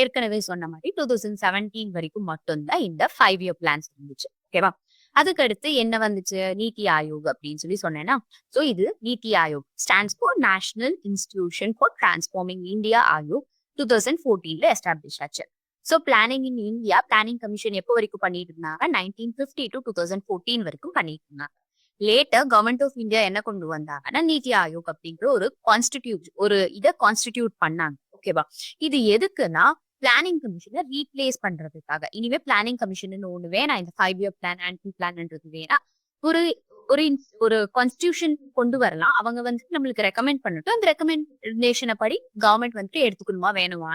ஏற்கனவே சொன்ன மாதிரி 2017 வரைக்கும் மட்டும்தான் இந்த 5 இயர் பிளான்ஸ் இருந்துச்சு. ஓகேவா? அதுக்கடுத்து என்ன வந்துச்சு? நீத்தி ஆயோக் அப்படின்னு சொன்னேன்னா, சோ இது Niti Aayog stands for national institution for transforming India Aayog 2014ல எஸ்டாப்ளிஷ் ஆச்சு. So planning in India planning commission எப்போ வரைக்கும் பண்ணிட்டு இருந்தாங்க? 1950 to 2014 வரைக்கும் பண்ணிட்டு இருந்தாங்க. லேட்டர் கவர்மெண்ட் ஆஃப் இந்தியா என்ன கொண்டு வந்தாங்கன்னா, நீத்தி ஆயோக் அப்படிங்கிற ஒரு இதை கான்ஸ்டிடியூட் பண்ணாங்க. ஓகேவா? இது எதுக்குன்னா பிளானிங் கமிஷனை ரீப்ளேஸ் பண்றதுக்காக. இனிமே பிளானிங் கமிஷன் ஒண்ணு வேணாம். இந்த 5 இயர் பிளான் ஆன்டி பிளான்ன்றது வேணாம். ஒரு ஒரு ஒரு கான்ஸ்டிடியூஷன் கொண்டு வரலாம். அவங்க நம்மளுக்கு ரெக்கமெண்ட் பண்ணட்டும். அந்த ரெக்கமெண்டேஷனை படி கவர்மெண்ட் எடுத்துக்கணுமா வேணுமா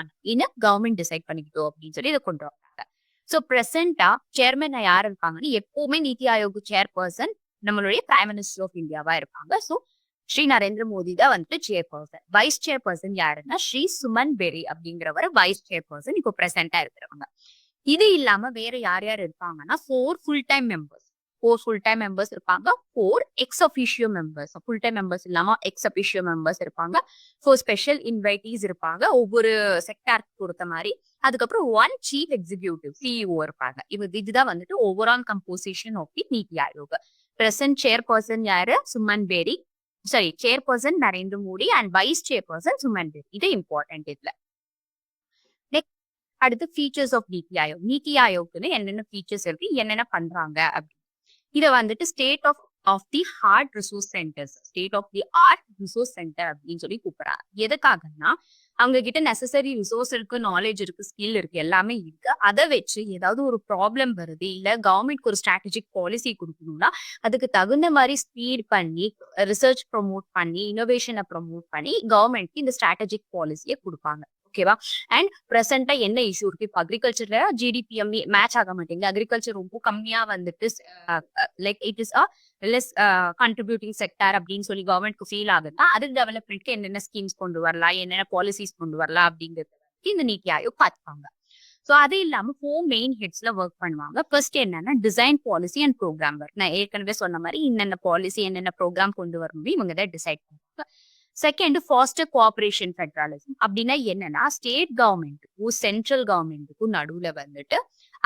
கவர்மெண்ட் டிசைட் பண்ணிக்கிட்டோம் அப்படின்னு இதை கொண்டு வராங்க. சோ பிரசன்டா சேர்மன் யார் இருப்பாங்கன்னு எப்பவுமே நீத்தி ஆயோக் சேர்பர்சன் நம்மளுடைய பிரைம் மினிஸ்டர் ஆஃப் இந்தியாவா இருப்பாங்க. சோ ஸ்ரீ நரேந்திர மோடி தான் சேர்பர்சன். வைஸ் சேர்பர்சன் யாருன்னா ஸ்ரீ சுமன் பெரி அப்படிங்கிறவர் வைஸ் சேர்பர்சன் இப்போ பிரசன்டா இருக்கிறவங்க. இது இல்லாம வேற யார் யார் இருப்பாங்கன்னா 4 ஃபுல் டைம் மெம்பர்ஸ் இருப்பாங்க. 4 X officio members. Full time members இல்லாம எக்ஸ் அபிஷியோ மெம்பர்ஸ் இருப்பாங்க. 4 ஸ்பெஷல் இன்வைட்டீஸ் இருப்பாங்க ஒவ்வொரு செக்டாருக்கு பொறுத்த மாதிரி. அதுக்கப்புறம் 1 சீஃப் எக்ஸிகியூட்டிவ் சிஇஓ இருப்பாங்க. இதுதான் overall composition of the Niti Aayog. Present chairperson யாரு? Suman Bery. Chairperson Narendra Modi and vice chairperson Suman Bery. இது இம்பார்ட்டன்ட் இதுல. நெக்ஸ்ட் அடுத்து ஃபீச்சர்ஸ் ஆஃப் நீத்தி ஆயோக். நீத்தி ஆயோக்னு என்னென்ன ஃபீச்சர்ஸ் இருக்கு, என்னென்ன பண்றாங்க அப்படின்னு இதை state of the heart resource centres, state of the art resource centre அப்படின்னு கூப்பிடுறாங்க. எதுக்காகன்னா அவங்க கிட்ட நெசசரி ரிசோர்ஸ் இருக்கு, நாலேஜ் இருக்கு, ஸ்கில் இருக்கு, எல்லாமே இருக்கு. அதை வச்சு ஏதாவது ஒரு ப்ராப்ளம் வருது, இல்ல கவர்மெண்ட்க்கு ஒரு ஸ்ட்ராட்டஜிக் பாலிசி கொடுக்கணும்னா அதுக்கு தகுந்த மாதிரி ஸ்பீட் பண்ணி ரிசர்ச் ப்ரொமோட் பண்ணி இனோவேஷனை ப்ரொமோட் பண்ணி கவர்மெண்ட்க்கு இந்த ஸ்ட்ராட்டஜிக் பாலிசியை கொடுப்பாங்க. ஓகேவா? அண்ட் பிரசன்டா என்ன இஷ்யூ இருக்கு? இப்போ அக்ரிகல்ச்சர்ல ஜிடிபிஎம் மேட்ச் ஆக மாட்டேங்குது. அக்ரிகல்ச்சர் ரொம்ப கம்மியா like it is less contributing sector அப்படின்னு கவர்மெண்ட்க்கு ஃபீல் ஆகுதுன்னா அது டெவலப்மெண்ட்க்கு என்னென்ன ஸ்கீம்ஸ் கொண்டு வரலாம், என்னென்ன பாலிசிஸ் கொண்டு வரலாம் அப்படிங்கிறது இந்த நீத்தி ஆயோக் பார்த்துப்பாங்க. ஸோ அது இல்லாம 4 மெயின் ஹெட்ஸ்ல ஒர்க் பண்ணுவாங்க. ஃபர்ஸ்ட் என்னன்னா design policy and programme work. நான் ஏற்கனவே சொன்ன மாதிரி என்னென்ன பாலிசி என்னென்ன ப்ரோக்ராம் கொண்டு வரணும் இவங்க தான் டிசைட் பண்ணுவாங்க. Second foster cooperation federalism. அப்படின்னா என்னன்னா ஸ்டேட் கவர்மெண்ட்டுக்கும் சென்ட்ரல் கவர்மெண்ட்டுக்கும் நடுவுல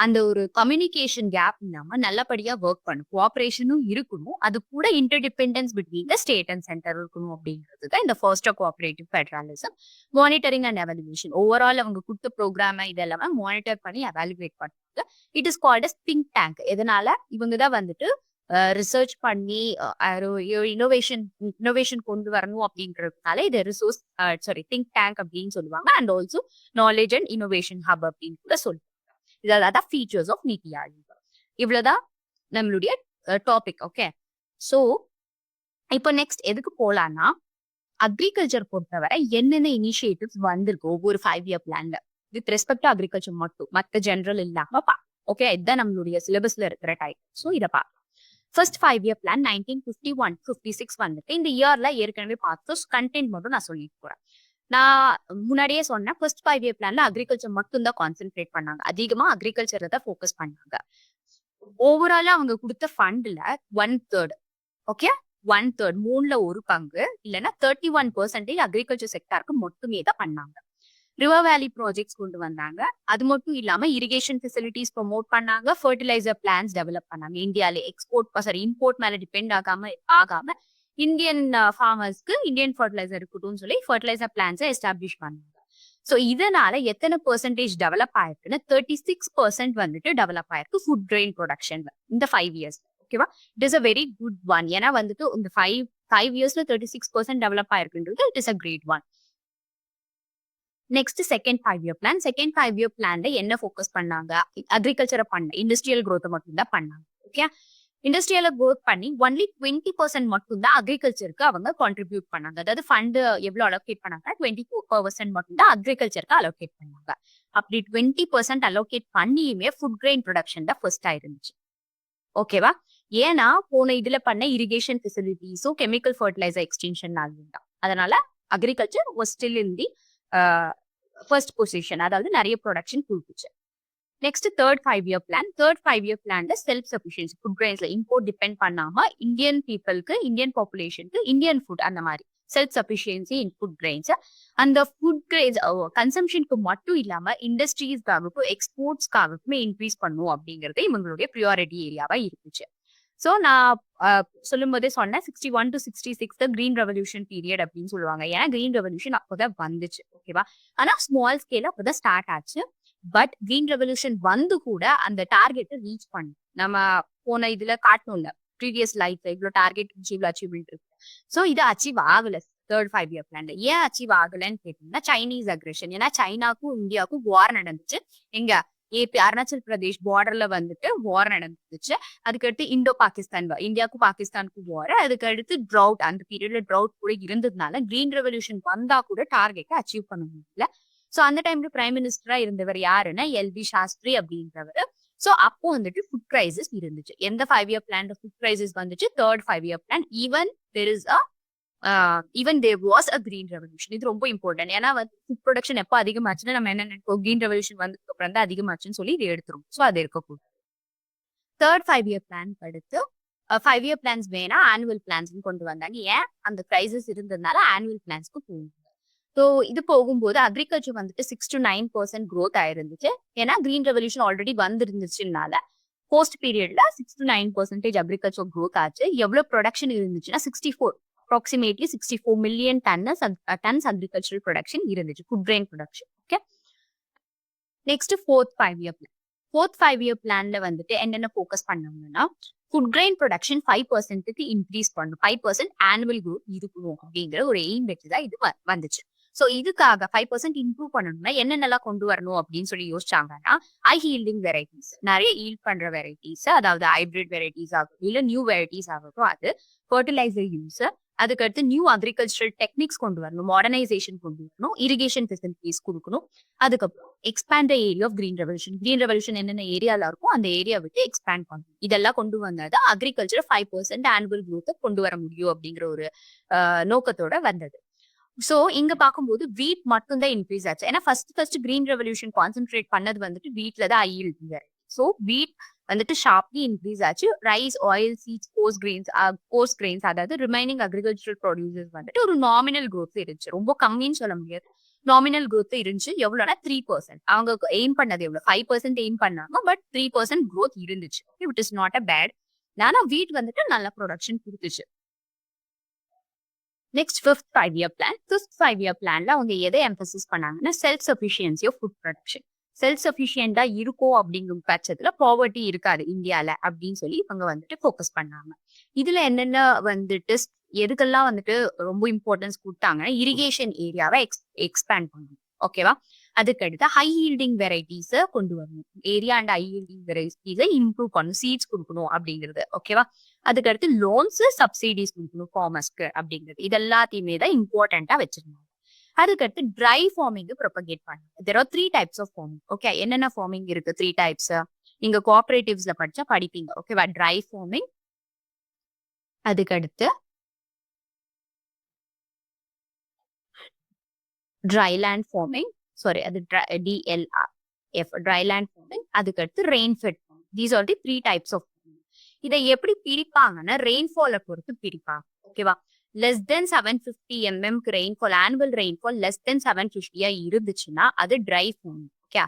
அந்த ஒரு கம்யூனிகேஷன் கேப் இல்லாம நல்லபடியா ஒர்க் பண்ணும். கோஆபரேஷனும் இருக்கணும், அது கூட interdependence between the state and centre இருக்கணும் அப்படிங்கிறது தான் இந்த foster cooperative federalism. Monitoring and evaluation. Overall அவங்க கொடுத்த ப்ரோக்ராம் இதெல்லாமே மானிட்டர் பண்ணி எவாலுவேட் பண்ணுவாங்க. It is called as think tank. எதனால இவங்க தான் ரிசர்ச் பண்ணி இனோவேஷன் கொண்டு வரணும் அப்படின்றதுனால இது திங்க் டேங்க் அப்படின்னு சொல்லுவாங்க. And also knowledge and innovation hub அப்படின்னு கூட சொல்லுவாங்க. இதெல்லாம் ஃபீச்சர்ஸ் ஆஃப் நீத்தி ஆயோக். இவ்வளவுதான் நம்மளுடைய டாபிக். ஓகே, சோ இப்போ நெக்ஸ்ட் எதுக்கு போலான்னா அக்ரிகல்ச்சர் பொறுத்தவரை என்னென்ன இனிஷியேட்டிவ்ஸ் வந்திருக்கு ஒவ்வொரு 5 இயர் பிளான்ல வித் ரெஸ்பெக்ட் டு அக்ரிகல்ச்சர் மட்டும், மற்ற ஜெனரல் இல்லாம ஓகே, இதுதான் நம்மளுடைய சிலபஸ்ல இருக்கிற டைப். ஸோ இதை பார்க்கலாம். ஃபர்ஸ்ட் 5 இயர் பிளான் 1951-56 இந்த இயர்ல ஏற்கனவே பார்த்து கண்டென்ட் மட்டும் நான் சொல்லிட்டு போறேன். நான் முன்னாடியே சொன்னேன் ஃபர்ஸ்ட் 5 இயர் பிளான்ல அக்ரிகல்ச்சர் மட்டும் தான் கான்சென்ட்ரேட் பண்ணாங்க. அதிகமா அக்ரிகல்ச்சர் தான் ஃபோக்கஸ் பண்ணாங்க. ஓவராலா அவங்க கொடுத்த ஃபண்ட்ல 1/3 ஓகே 1/3 3ல ஒரு பங்கு இல்லைன்னா 31% அக்ரிகல்ச்சர் செக்டாருக்கு மட்டுமே தான் பண்ணாங்க. ரிவர் வேலி ப்ராஜெக்ட்ஸ் கொண்டு வந்தாங்க. அது மட்டும் இல்லாம இரிகேஷன் ஃபெசிலிட்டிஸ் ப்ரொமோட் பண்ணாங்க. ஃபர்டிலைசர் பிளான்ஸ் டெவலப் பண்ணாங்க. இந்தியாவில இம்போர்ட் மேல டிபெண்ட் ஆகாம இந்தியன் ஃபார்மர்ஸ்க்கு இந்தியன் ஃபர்டிலைசர் இருக்கட்டும் ஃபர்டிலைசர் பிளான்ஸை எஸ்டாப்ளிஷ் பண்ணாங்க. ஸோ இதனால எத்தனை பெர்சன்டேஜ் டெவலப் ஆயிருக்குன்னு 36% டெவலப் ஆயிருக்கு ஃபுட் கிரெயின் ப்ரொடக்ஷன்ல இந்த 5 இயர்ஸ். ஓகேவா? It is a very good one. ஏன்னா இந்த 5 இயர்ஸ்ல 36% டெவலப் ஆயிருக்குன்றது it is a great one. Next second 5 year plan. Second 5 year பிளான்ல என்ன ஃபோக்கஸ் பண்ணாங்க? அக்ரிகல்ச்சரை இண்டஸ்ட்ரியல் growth மட்டும் தான் பண்ணாங்க. ஓகே, இண்டஸ்ட்ரியல growth பண்ணி ஒன்லி 20% மட்டும் தான் அக்ரிகல்ச்சருக்கு அவங்க கான்ட்ரிபியூட் பண்ணாங்க. அதாவது ஃபண்ட் எவ்வளவு அலோகேட் பண்ணாங்க? 24% மட்டும் தான் அக்ரிகல்ச்சருக்கு அலோகேட் பண்ணாங்க. அப்படி 20% அலோகேட் பண்ணியுமே ஃபுட் கிரெயின் ப்ரொடக்ஷன் தான் ஃபர்ஸ்ட் ஆயிருந்துச்சு. ஓகேவா? ஏன்னா போன இதுல பண்ண இரிகேஷன் ஃபெசிலிட்டிஸும் கெமிக்கல் ஃபர்டிலைசர் எக்ஸ்டென்ஷன் தான். அதனால agriculture was still in the first position, அதாவது நிறைய ப்ரொடக்ஷன் கொடுத்துச்சு. Next third 5 year plan. Third 5 year பிளான்ல செல்ஃப் சஃபிஷியன்சி ஃபுட் கிரெயின்ஸ்ல இம்போர்ட் டிபெண்ட் பண்ணாம இந்தியன் பீப்புளுக்கு, இந்தியன் பாப்புலேஷனுக்கு இந்தியன் ஃபுட் அந்த மாதிரி self sufficiency in food grains. அந்த ஃபுட் கிரெயின்ஸ் கன்சம்ஷனுக்கு மட்டும் இல்லாம இண்டஸ்ட்ரீஸ்க்காகவும் எக்ஸ்போர்ட்ஸ்க்காகவுமே இன்க்ரீஸ் பண்ணும் அப்படிங்கிறது இவங்களுடைய ப்ரியாரிட்டி ஏரியாவா இருந்துச்சு. ஸோ நான் சொல்லும் போதே சொன்னேன் 61 to 66 the green revolution period அப்படின்னு சொல்லுவாங்க. ஏன்னா கிரீன் ரெவல்யூஷன் அப்போதான் வந்துச்சு. ஓகேவா? ஆனா ஸ்மால் ஸ்கேல அப்போதான் ஸ்டார்ட் ஆச்சு. பட் கிரீன் ரெவல்யூஷன் வந்து கூட அந்த டார்கெட்டை ரீச் பண்ணு. நம்ம போன இதுல காட்டணும்ல ப்ரீவியஸ் லைஃப்ல இவ்வளவு டார்கெட் இவ்வளவு அச்சீவ்மெண்ட் இருக்கு. ஸோ இது அச்சீவ் ஆகல தேர்ட் 5 இயர் பிளான்ல. ஏன் அச்சீவ் ஆகலன்னு கேட்டீங்கன்னா சைனீஸ் அக்ரெஷன். ஏன்னா சைனாக்கும் இந்தியாவுக்கும் வார் நடந்துச்சு. எங்க ஏபி அருணாச்சல் பிரதேஷ் பார்டர்ல வந்துட்டு வார் நடந்துச்சு. அதுக்கடுத்து இந்தோ பாகிஸ்தான் இந்தியாவுக்கும் பாகிஸ்தானுக்கும் வார். அதுக்கடுத்து ட்ரவுட், அந்த பீரியட்ல ட்ரவுட் கூட இருந்ததுனால கிரீன் ரெவல்யூஷன் வந்தா கூட டார்கெட்டை அச்சீவ் பண்ண முடியல. சோ அந்த டைம்ல பிரைம் மினிஸ்டரா இருந்தவர் யாருன்னா எல்வி சாஸ்திரி அப்படின்றவர். சோ அப்போ வந்துட்டு ஃபுட் கிரைசிஸ் இருந்துச்சு. எந்த 5 இயர் பிளான்ல ஃபுட் கிரைசிஸ் வந்துச்சு? Third 5 year plan. Even there was a green revolution. இது ரொம்ப இம்பார்ட்டன்ட். ஏன்னா வந்து ஃபுட் ப்ரொடக்ஷன் எப்போ அதிகமாச்சுன்னா நம்ம என்ன நினைப்போம், கிரீன் ரெவல்யூஷன் வந்ததுக்கு அப்புறம் தான் அதிகமாச்சுன்னு சொல்லி இது எடுத்துரும். ஸோ அது இருக்கக்கூடாது. தேர்ட் 5 இயர் பிளான் அடுத்து 5 இயர் பிளான்ஸ் வேணா ஆனுவல் பிளான்ஸ் கொண்டு வந்தாங்க. ஏன்? அந்த கிரைசிஸ் இருந்ததுனால ஆனுவல் பிளான்ஸ்க்கு போகும். ஸோ இது போகும்போது அக்ரிகல்ச்சர் வந்துட்டு 6 to 9% growth ஆயிருந்துச்சு. ஏன்னா கிரீன் ரெவல்யூஷன் ஆல்ரெடி வந்துருந்துச்சுனால போஸ்ட் பீரியட்ல 6 to 9% அக்ரிகல்ச்சர் growth ஆச்சு. எவ்வளவு ப்ரொடக்ஷன் இருந்துச்சுன்னா 64 approximately 64 million tons agricultural production இருந்துச்சு. Food grain production. Okay. Next fourth 5 year plan. Fourth 5 year பிளான்ல வந்துட்டு என்னென்ன ஃபோக்கஸ் பண்ணாங்கன்னா ஃபுட் கிரெயின் ப்ரொடக்ஷன் 5%க்கு இன்க்ரீஸ் பண்ணணும். 5% ஆனுவல் growth இருக்கணும் அப்படிங்கிற ஒரு எய்ம் வச்சுதான் இது வந்துச்சு. சோ இதுக்காக 5% இம்ப்ரூவ் பண்ணணும்னா என்னென்னலாம் கொண்டு வரணும் அப்படின்னு சொல்லி யோசிச்சாங்கன்னா ஹை ஹீல்டிங் வெரைட்டிஸ், நிறைய ஈல்ட் பண்ற வெரைட்டிஸ், அதாவது ஹைபிரிட் வெரைட்டிஸ் ஆகட்டும் இல்ல நியூ வெரைட்டிஸ் ஆகட்டும், அது ஃபர்டிலைசர் யூஸ், அதுக்கடுத்து நியூ அக்ரிகல்ச்சரல் டெக்னிக்ஸ் கொண்டு வரணும், மாடர்னைசேஷன் கொண்டு வரணும், இரிகேஷன் ஃபெசிலிட்டிஸ் கொடுக்கணும். அதுக்கப்புறம் expand area of green revolution. Green revolution என்னென்ன ஏரியால இருக்கும் அந்த ஏரியா விட்டு எக்ஸ்பேண்ட் பண்ணணும். இதெல்லாம் கொண்டு வந்தாதான் அக்ரிகல்ச்சர் 5% ஆனுவல் growth கொண்டு வர முடியும் அப்படிங்கிற ஒரு நோக்கத்தோட வந்தது. சோ இங்க பார்க்கும்போது வீட் மட்டும் தான் இன்க்ரீஸ் ஆச்சு. ஏன்னா ஃபர்ஸ்ட் கிரீன் ரெவல்யூஷன் கான்சென்ட்ரேட் பண்ணது வந்துட்டு வீட்ல தான் ஈல்ட். சோ வீட் வந்துட்டு ஷார்ப்லி இன்க்ரீஸ் ஆச்சு. Rice, oil, seeds, coarse grains அதாவது ரிமைனிங் அக்ரிகல்ச்சரல் ப்ரொடியூசர்ஸ் வந்துட்டு ஒரு நாமினல் growth இருந்துச்சு. ரொம்ப கம்மின்னு சொல்ல முடியாது. நாமினல் growth இருந்துச்சு. எவ்வளவுனா 3%. அவங்க எய்ம் பண்ணது எவ்வளவு? 5% எய்ம் பண்ணாங்க. பட் 3% growth இருந்துச்சு. It is not a bad. ஆனா வீட் வந்துட்டு நல்ல ப்ரொடக்ஷன் கொடுத்துச்சு. Next fifth 5 year plan. Fifth 5 year பிளான்ல அவங்க எதை எம்பசிஸ் பண்ணாங்கன்னா self sufficiency of food production. Self சஃபிஷியன்டா இருக்கும் அப்படிங்கும் பட்சத்துல பாவர்ட்டி இருக்காது இந்தியால அப்படின்னு சொல்லி இவங்க வந்துட்டு ஃபோக்கஸ் பண்ணாங்க. இதுல என்னென்ன வந்துட்டு எதுக்கெல்லாம் வந்துட்டு ரொம்ப இம்பார்ட்டன்ஸ் கொடுத்தாங்கன்னா இரிகேஷன் ஏரியாவை எக்ஸ்பேண்ட் பண்ணணும். ஓகேவா? அதுக்கடுத்து ஹை ஹீல்டிங் வெரைட்டிஸை கொண்டு வரணும். ஏரியா அண்ட் ஹை ஹீல்டிங் வெரைட்டிஸை இம்ப்ரூவ் பண்ணணும், சீட்ஸ் கொடுக்கணும் அப்படிங்கிறது. ஓகேவா? அதுக்கடுத்து லோன்ஸ், சப்சிடிஸ் கொடுக்கணும் ஃபார்மர்ஸ்க்கு அப்படிங்கிறது. இது எல்லாத்தையுமே தான் இம்பார்ட்டண்டா வச்சிருந்தாங்க. அதுக்கடுத்து ட்ரை ஃபார்மிங் ப்ரொபகேட் பண்ணணும். There are 3 types of farming. Okay, என்னென்ன ஃபார்மிங் இருக்கு? 3 டைப்ஸ். நீங்க கோஆபரேட்டிவ்ஸ்ல படிச்சா படிப்பீங்க. ஓகேவா? ட்ரை ஃபார்மிங், அதுக்கடுத்து ட்ரைலேண்ட் ஃபார்மிங், சாரி அது DLRF ட்ரைலேண்ட் ஃபார்மிங், அதுக்கடுத்து rainfed farming. These are the 3 types of farming. இதை எப்படி பிரிப்பாங்கன்னா ரெயின்ஃபாலை பொறுத்து பிரிப்பாங்க. ஓகேவா? Less than 750 mm rainfall, annual rainfall less than 750 இருந்துச்சுன்னா அது dry farming. Okay,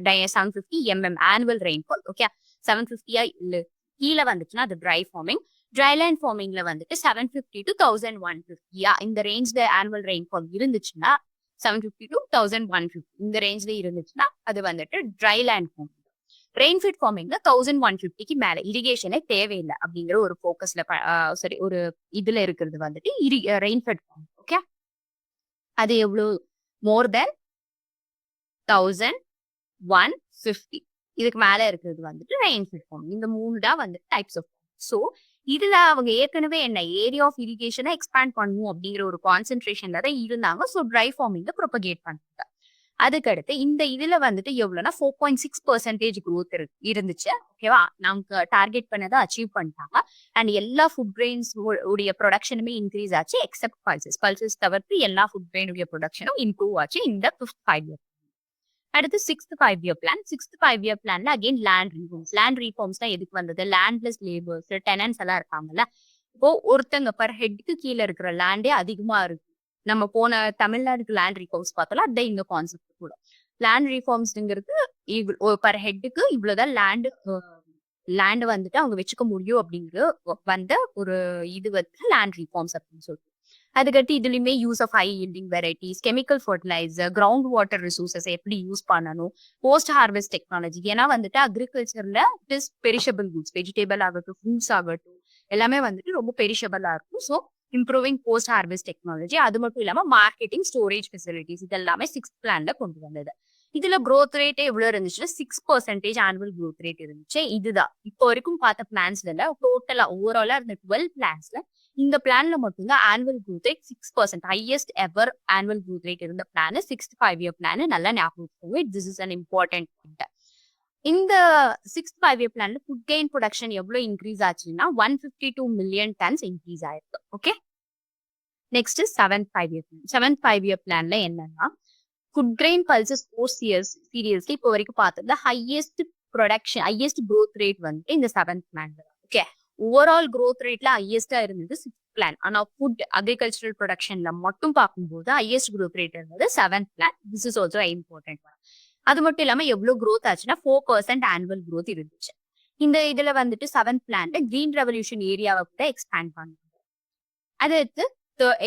750 mm annual rainfall. Okay, 750 இல்ல கீழே வந்துச்சுன்னா அது ட்ரை ஃபார்மிங். ட்ரைலேண்ட் ஃபார்மிங்ல வந்துட்டு 750 to 1150 இந்த ரேஞ்ச்ல ஆனுவல் ரெயின்ஃபால் இருந்துச்சுன்னா 750 to 1150 இந்த ரேஞ்ச்ல இருந்துச்சுன்னா அது வந்துட்டு ட்ரைலேண்ட் ஃபார்மிங். ரெயின்ஃபெட் ஃபார்மிங்ல 1150க்கு மேல இரிகேஷனே தேவையில்லை அப்படிங்கிற ஒரு போக்கஸ்ல சரி ஒரு இதுல இருக்கிறது வந்துட்டு ரெயின்ஃபெட் ஃபார்மிங். ஓகே, அது எவ்வளவு? மோர் தென் 1150 இதுக்கு மேல இருக்கிறது வந்துட்டு ரெயின்ஃபெட் ஃபார்மிங். இந்த 3 தான் வந்து டைப்ஸ் ஆஃப். சோ இதுல அவங்க ஏற்கனவே என்ன ஏரியா ஆஃப் இரிகேஷனை எக்ஸ்பேண்ட் பண்ணணும் அப்படிங்கிற ஒரு கான்சென்ட்ரேஷன்ல தான் இருந்தாங்க. ஸோ ட்ரை ஃபார்மிங்க ப்ரொபகேட் பண்ணாங்க. அதுக்கடுத்து இந்த இதுல வந்துட்டு எவ்வளவுனா 4.6% growth இருந்துச்சு. ஓகேவா? நமக்கு டார்கெட் பண்ணதை அச்சீவ் பண்ணிட்டாங்க. அண்ட் எல்லா ஃபுட் கிரெயின்ஸ் உடைய ப்ரொடக்ஷனுமே இன்க்ரீஸ் ஆச்சு எக்ஸப்ட் பல்சஸ் தவிர்த்து எல்லா ஃபுட் கிரெயின் உடைய ப்ரொடக்ஷனும் இம்ப்ரூவ் ஆச்சு இந்த 5th 5 இயர். அடுத்து 6th 5 year plan. 6th 5 year பிளான்ல again land reforms. Land reforms தான் எதுக்கு வந்தது? லேண்ட்லெஸ் லேபர்ஸ், டெனன்ஸ் எல்லாம் இருக்காங்கல்ல. இப்போ ஒருத்தங்க பர் ஹெட்க்கு கீழே இருக்கிற லேண்டே அதிகமா இருக்கு நம்ம போன தமிழ்நாடுக்கு லேண்ட் ரிஃபார்ம்ஸ் பார்த்தோம்ல, அதான் இந்த கான்செப்ட் கூட. லேண்ட் ரிஃபார்ம்ஸ்ங்கிறது பர் ஹெட்டுக்கு இவ்வளவுதான் லேண்ட் வந்துட்டு அவங்க வச்சுக்க முடியும் அப்படிங்கிற வந்த ஒரு இது வந்து லேண்ட் ரிஃபார்ம்ஸ் அப்படின்னு சொல்லிட்டு. அதுக்கடுத்து இதுலயுமே யூஸ் ஆஃப் ஹை yielding வெரைட்டிஸ், chemical fertiliser, ground water resources எப்படி யூஸ் பண்ணணும், போஸ்ட் ஹார்வெஸ்ட் டெக்னாலஜி. ஏன்னா வந்துட்டு அக்ரிகல்ச்சர்ல it is perishable goods, vegetable ஆகட்டும், ஃப்ரூட்ஸ் ஆகட்டும், எல்லாமே வந்துட்டு ரொம்ப பெரிஷபிளா இருக்கும். So improving post harvest technology. அது மட்டும் இல்லாம மார்க்கெட்டிங், ஸ்டோரேஜ் ஃபெசிலிட்டிஸ் இதெல்லாமே 6th பிளான்ல கொண்டு வந்தது. இதுல growth ரேட் எவ்வளவு இருந்துச்சுன்னா 6% ஆனுவல் growth ரேட் இருந்துச்சு. இதுதான் இப்போ வரைக்கும் பார்த்த பிளான்ஸ்ல டோட்டலா ஓவராலா இருந்த 12 பிளான்ஸ்ல இந்த பிளான்ல மட்டும்தான் annual growth rate 6%, highest ever annual growth rate இருந்த பிளான் 6th 5-year பிளான். நல்லா ஞாபகம் வச்சுக்கோங்க. This is an important point. இந்த 6th 5-year பிளான்ல ஃபுட் கெயின் ப்ரொடக்ஷன் எவ்வளவு இன்க்ரீஸ் ஆச்சுன்னா 152 மில்லியன் டன்ஸ் இன்க்ரீஸ் ஆயிருக்கு. Okay, next 7th 5-year plan. 7th 5-year பிளான்ல என்னன்னா ஃபுட் கிரெயின் பல்சஸ் சீரியல்ஸ்க்கு இப்போ வரைக்கும் பார்த்தது highest production, highest growth rate வந்துட்டு இந்த 7th பிளான்ல. ஓகே, ஓவரால் growth ரேட்ல ஹையஸ்டா இருந்தது 6th பிளான். ஆனா ஃபுட் அக்ரிகல்ச்சரல் ப்ரொடக்ஷன்ல மட்டும் பார்க்கும்போது ஹையஸ்ட் growth ரேட் இருந்தது 7th plan. This is also important. அது மட்டும் இல்லாம எவ்வளவு growth ஆச்சுன்னா 4% ஆனுவல் growth இருந்துச்சு. இந்த இதுல வந்துட்டு 7th பிளான்ல கிரீன் ரெவல்யூஷன் ஏரியாவை கூட எக்ஸ்பேண்ட் பண்ணுவாங்க. அடுத்து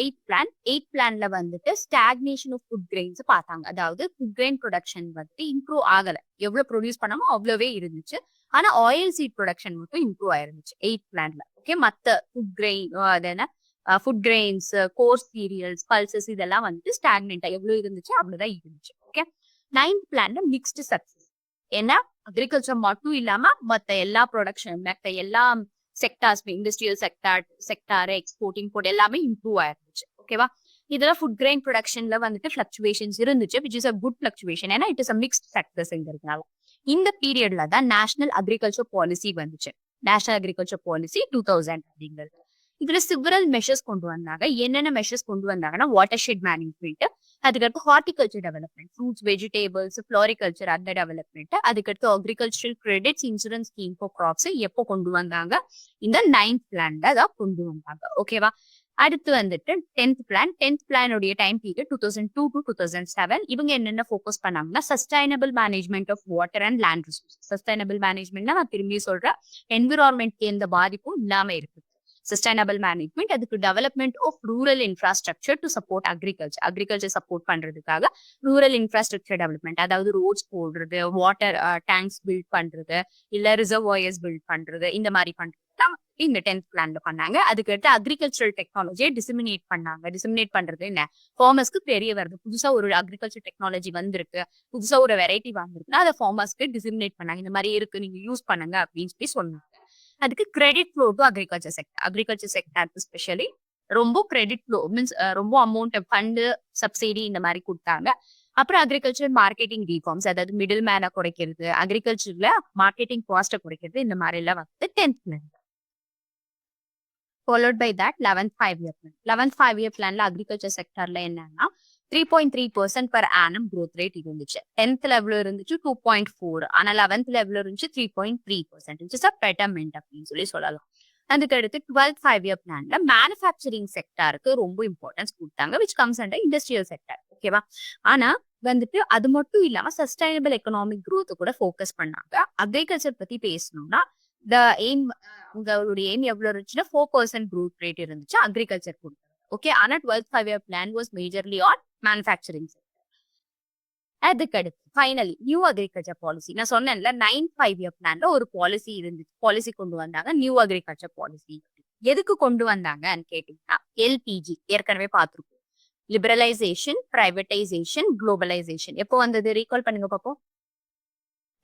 8th பிளான். 8th பிளான்ல வந்துட்டு ஸ்டாக்னேஷன் ஆஃப் ஃபுட் கிரெயின்ஸ் பார்த்தாங்க. அதாவது ஃபுட் கிரெயின் ப்ரொடக்ஷன் வந்துட்டு இம்ப்ரூவ் ஆகல, எவ்வளவு ப்ரொடியூஸ் பண்ணாமோ அவ்வளவே இருந்துச்சு. ஆனா ஆயில் சீட் ப்ரொடக்ஷன் மட்டும் இம்ப்ரூவ் ஆயிருந்துச்சு 8th பிளான்ல. ஓகே, மத்த ஃபுட் கிரெயின் அது என்ன food grains, course serials, pulses இதெல்லாம் வந்துட்டு ஸ்டாக்னெண்டா எவ்வளவு இருந்துச்சு அவ்வளவுதான் இருந்துச்சு. ஓகே, 9th பிளான்ல மிக்ஸ்டு சக்சஸ். ஏன்னா அக்ரிகல்ச்சர் மட்டும் இல்லாம மத்த எல்லா ப்ரொடக்ஷன், மத்த எல்லா sectors, industrial sector, export, import எல்லாமே இம்ப்ரூவ் ஆயிருந்துச்சு. ஓகேவா, இதெல்லாம் ஃபுட் கிரெயின் ப்ரொடக்ஷன்ல வந்துட்டு ஃபிளக்சுவேஷன்ஸ் இருந்துச்சு, which is a good fluctuation. ஏன்னா இட் இஸ் அ மிக்ஸ்ட் சக்சஸ்ங்கிறதுனால. இந்த பீரியட்ல தான் நேஷனல் அக்ரிகல்ச்சர் பாலிசி வந்துச்சு. நேஷனல் அக்ரிகல்ச்சர் பாலிசி 2000 அப்படிங்கிறது. இதுல சிவரல் மெஷர்ஸ் கொண்டு வந்தாங்க. என்னென்ன மெஷர்ஸ் கொண்டு வந்தாங்கன்னா வாட்டர் ஷெட் மேனேஜ்மெண்ட், அதுக்கடுத்து horticulture development, fruits, vegetables, floriculture அந்த டெவலப்மெண்ட், அதுக்கடுத்து agricultural credits, insurance scheme for crops எப்போ கொண்டு வந்தாங்க? இந்த 9th பிளான்ல தான் கொண்டு வந்தாங்க. ஓகேவா, அடுத்து வந்துட்டு 10th பிளான். 10th பிளானோடைய டைம் பீரியட் 2002 to 2007. இவங்க என்னென்ன ஃபோக்கஸ் பண்ணாங்கன்னா sustainable management of water and land resource. Sustainable மேனேஜ்மெண்ட்னா நான் திரும்பி சொல்றேன், என்விரான்மெண்ட்க்கு எந்த பாதிப்பும் இல்லாம இருக்கு. சஸ்டைனபிள் மேனேஜ்மெண்ட், அதுக்கு development of rural infrastructure to support agriculture support பண்றதுக்காக ரூரல் இன்ஃப்ராஸ்ட்ரக்சர் டெவலப்மெண்ட், அதாவது ரோட்ஸ் போடுறது, வாட்டர் டேங்க்ஸ் பில்ட் பண்றது, இல்ல ரிசர்வாயர்ஸ் பில்ட் பண்றது, இந்த மாதிரி பண்றது இந்த 10th பிளான்ல பண்ணாங்க. அதுக்கடுத்து அக்ரிகல்ச்சரல் டெக்னாலஜியை டிசிமினேட் பண்ணாங்க. டிசிமினேட் பண்றது என்ன, ஃபார்மர்ஸ்க்கு தெரிய வருது, புதுசா ஒரு அக்ரிகல்ச்சர் டெக்னாலஜி வந்திருக்கு, புதுசா ஒரு வெரைட்டி வந்திருக்குன்னா அதை ஃபார்மர்ஸ்க்கு டிசிமினேட் பண்ணாங்க. இந்த மாதிரி இருக்கு, நீங்க யூஸ் பண்ணுங்க அப்படின்னு சொல்லி சொன்னாங்க. அதுக்கு கிரெடிட் ஃப்ளோ டு அக்ரிகல்ச்சர் செக்டாருக்கு ஸ்பெஷலி ரொம்ப கிரெடிட் ஃப்ளோ மீன்ஸ் ரொம்ப அமௌண்ட் ஃபண்டு, சப்சிடி இந்த மாதிரி கொடுத்தாங்க. அப்புறம் அக்ரிகல்ச்சர் மார்க்கெட்டிங் ரீஃபார்ம்ஸ், அதாவது மிடில் மேனை குறைக்கிறது, அக்ரிகல்ச்சர்ல மார்க்கெட்டிங் காஸ்ட்டை குறைக்கிறது, இந்த மாதிரி எல்லாம் வந்து 10th plan. followed by that 11th 5-year plan. 11th 5-year planல அக்ரிகல்ச்சர் செக்டர்ல என்னன்னா 3.3% per annum growth rate இருந்துச்சு. 10th லெவல் இருந்துச்சு 2.4, ஆனா 11th லெவல் இருந்துச்சு 3.3%, which is a betterment அப்படின்னு சொல்லி சொல்லலாம். அதுக்கு அடுத்து 12th 5-year planல மேனுஃபேக்சரிங் செக்டாருக்கு ரொம்ப இம்பார்ட்டன்ஸ் கொடுத்தாங்க, which comes under industrial sector. ஓகேவா, ஆனா வந்துட்டு அது மட்டும் இல்லாம சஸ்டைனபிள் எக்கனாமிக் growth கூட ஃபோக்கஸ் பண்ணாங்க. அக்ரிகல்ச்சர் பத்தி பேசணும்னா the aim, உங்களுடைய எய்ம் எவ்வளவு இருந்துச்சுன்னா 4% growth rate இருந்துச்சு அக்ரிகல்ச்சர் கொடுத்தாங்க. ஓகே, ஆனா 12th 5-year plan was majorly on manufacturing sector. அதுக்கு அடுத்து ஃபைனலி நியூ அக்ரிகல்ச்சர் பாலிசி. நான் சொன்னேன்ல 9th 5-year planல ஒரு பாலிசி இருந்துச்சு, பாலிசி கொண்டு வந்தாங்க, நியூ அக்ரிகல்ச்சர் பாலிசி. எதுக்கு கொண்டு வந்தாங்கன்னு கேட்டீங்கன்னா எல்பிஜி ஏற்கனவே பார்த்திருக்கோம். லிபரலைசேஷன், பிரைவேடைசேஷன், குளோபலைசேஷன் எப்போ வந்தது ரீகால் பண்ணுங்க பாப்போம்.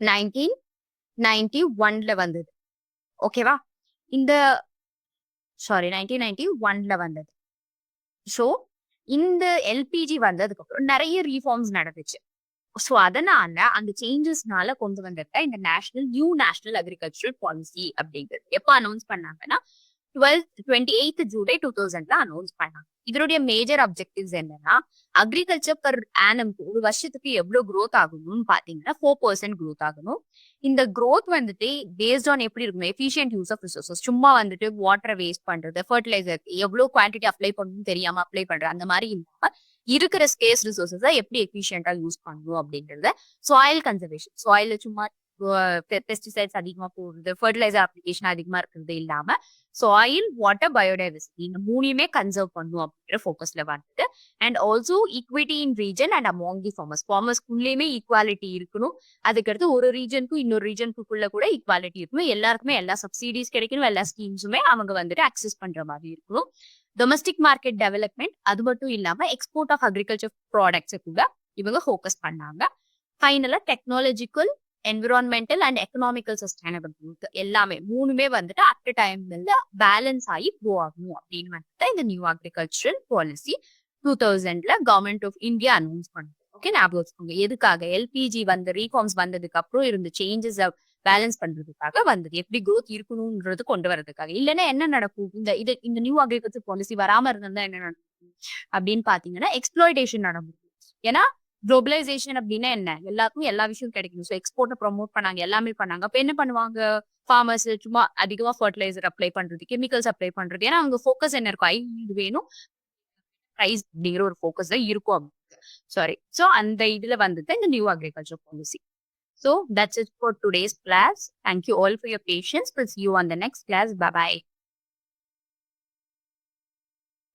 1991ல வந்தது. ஓகேவா, இந்த 1991ல வந்தது. ஸோ இந்த எல்பிஜி வந்ததுக்கு அப்புறம் நிறைய ரீஃபார்ம்ஸ் நடந்துச்சு. ஸோ அதனால அந்த சேஞ்சஸ்னால கொண்டு வந்தது இந்த நியூ நேஷனல் அக்ரிகல்ச்சரல் பாலிசி அப்படிங்கிறது. எப்போ அனௌன்ஸ் பண்ணாங்கன்னா 28th ஜூலை 2000ல அனௌன்ஸ் பண்ணாங்க. இதனுடைய மேஜர் அப்ஜெக்டிவ்ஸ் என்னன்னா, அக்ரிகல்ச்சர் பெர் ஆனம்க்கு ஒரு வருஷத்துக்கு எவ்வளவு growth ஆகணும்னு பாத்தீங்கன்னா 4% growth ஆகணும். இந்த growth வந்துட்டு பேஸ்ட் ஆன் எப்படி இருக்கணும், எஃபிஷியன்ட் யூஸ் ஆஃப் ரிசோர்சஸ். சும்மா வந்துட்டு வாட்டரை வேஸ்ட் பண்றது, ஃபர்டிலைசர் எவ்வளவு குவான்டிட்டி அப்ளை பண்ணணும்னு தெரியாம அப்ளை பண்றது, அந்த மாதிரி இல்லாம இருக்கிற ஸ்கேர்ஸ் ரிசோர்சஸை எப்படி எஃபிஷியன்ட்டா யூஸ் பண்ணணும் அப்படின்றத, சாயில் கன்சர்வேஷன், சாயில சும்மா பெஸ்டிசைட்ஸ் அதிகமா போடுறது, ஃபர்டிலைசர் அப்ளிகேஷன் அதிகமா இருக்கிறது இல்லாம சாயில், வாட்டர், பயோடைவர்சிட்டி இந்த மூணையுமே கன்சர்வ் பண்ணும் அப்படிங்கிற ஃபோக்கஸ்ல வந்துட்டு, and also equity in region and among the farmers. ஃபார்மர்ஸ்க்குள்ளேயுமே ஈக்குவாலிட்டி இருக்கணும். அதுக்கடுத்து ஒரு ரீஜனுக்கும் இன்னொரு ரீஜனுக்குள்ள கூட ஈக்குவாலிட்டி இருக்கணும். எல்லாருக்குமே எல்லா சப்சிடிஸ் கிடைக்கணும். எல்லா ஸ்கீம்ஸுமே அவங்க வந்துட்டு அக்சஸ் பண்ற மாதிரி இருக்கணும். டொமஸ்டிக் மார்க்கெட் டெவலப்மெண்ட், அது மட்டும் இல்லாம எக்ஸ்போர்ட் ஆஃப் அக்ரிகல்ச்சர் ப்ராடக்ட்ஸ் கூட இவங்க ஃபோக்கஸ் பண்ணாங்க. ஃபைனலா technological, environmental and economical sustainable growth எல்லாமே மூணுமே வந்துட்டு அட் டைம்ல பேலன்ஸ் ஆகி க்ரோ ஆகணும் அப்படின்னு வந்துட்டு இந்த நியூ அக்ரிகல்ச்சரல் பாலிசி 2000ல கவர்மெண்ட் ஆஃப் இந்தியா அனௌன்ஸ் பண்ணுது. ஓகே, ஞாபகம் வச்சுக்கோங்க. எதுக்காக? எல்பிஜி வந்து ரீஃபார்ம்ஸ் வந்ததுக்கு அப்புறம் இருந்த சேஞ்சஸ் பேலன்ஸ் பண்றதுக்காக வந்தது. எப்படி growth இருக்கணும்ன்றது கொண்டு வரதுக்காக. இல்லைன்னா என்ன நடக்கும்? இந்த நியூ அக்ரிகல்ச்சர் பாலிசி வராம இருந்தா என்ன நடக்கும் அப்படின்னு பாத்தீங்கன்னா, எக்ஸ்ப்ளாய்டேஷன் நடக்கும். ஏன்னா குளோபலைசேஷன் அப்படின்னா என்ன? எல்லாருக்கும் எல்லா விஷயம் கிடைக்கணும். ஸோ எக்ஸ்போர்ட்டை ப்ரமோட் பண்ணாங்க, எல்லாமே பண்ணாங்க. அப்ப என்ன பண்ணுவாங்க? ஃபார்மர்ஸ் சும்மா அதிகமா ஃபர்டிலைசர் அப்ளை பண்றது, கெமிக்கல்ஸ் அப்ளை பண்றது. ஏன்னா அவங்க ஃபோக்கஸ் என்ன இருக்கும்? இது வேணும், பிரைஸ் அப்படிங்கிற ஒரு ஃபோக்கஸ் தான் இருக்கும். சாரி. ஸோ அந்த இதுல வந்துட்டு இந்த new agriculture policy. So that's it for today's class. Thank you all for your patience. We'll see you on the next class. Bye bye.